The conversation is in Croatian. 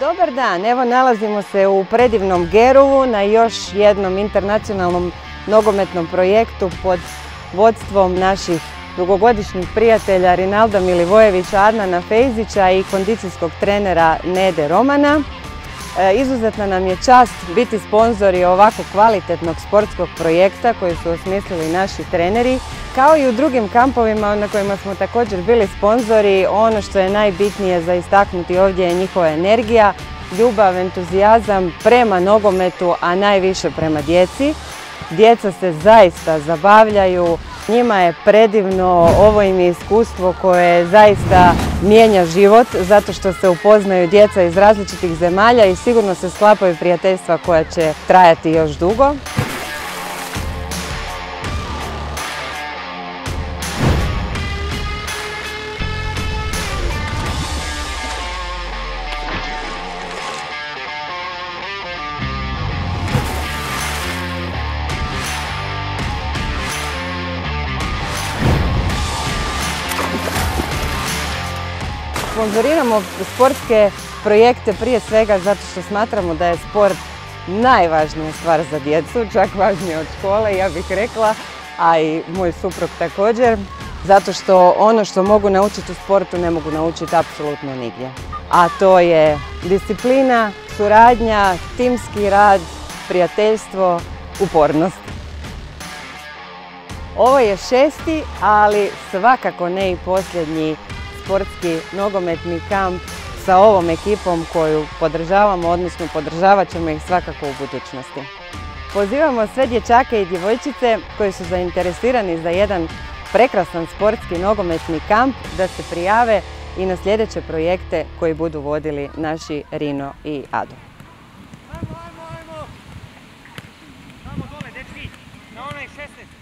Dobar dan, evo nalazimo se u predivnom Gerovu na još jednom internacionalnom nogometnom projektu pod vodstvom naših dugogodišnjih prijatelja Rinalda Milivojevića, Adnana Fejzića i kondicijskog trenera Nede Romana. Izuzetna nam je čast biti sponzori ovako kvalitetnog sportskog projekta koji su osmislili naši treneri. Kao i u drugim kampovima na kojima smo također bili sponzori, ono što je najbitnije za istaknuti ovdje je njihova energija, ljubav, entuzijazam prema nogometu, a najviše prema djeci. Djeca se zaista zabavljaju, njima je predivno, ovo im je iskustvo koje zaista mijenja život zato što se upoznaju djeca iz različitih zemalja i sigurno se sklapaju prijateljstva koja će trajati još dugo. Sponzoriramo sportske projekte prije svega zato što smatramo da je sport najvažnija stvar za djecu, čak važnije od škole, ja bih rekla, a i moj suprug također, zato što ono što mogu naučiti u sportu ne mogu naučiti apsolutno nigdje. A to je disciplina, suradnja, timski rad, prijateljstvo, upornost. Ovo je 6., ali svakako ne i posljednji sportski nogometni kamp sa ovom ekipom koju podržavamo, odnosno podržavat ćemo ih svakako u budućnosti. Pozivamo sve dječake i djevojčice koji su zainteresirani za jedan prekrasan sportski nogometni kamp da se prijave i na sljedeće projekte koji budu vodili naši Rino i Ado. Ajmo! Tamo dole, dečki, na onaj 16.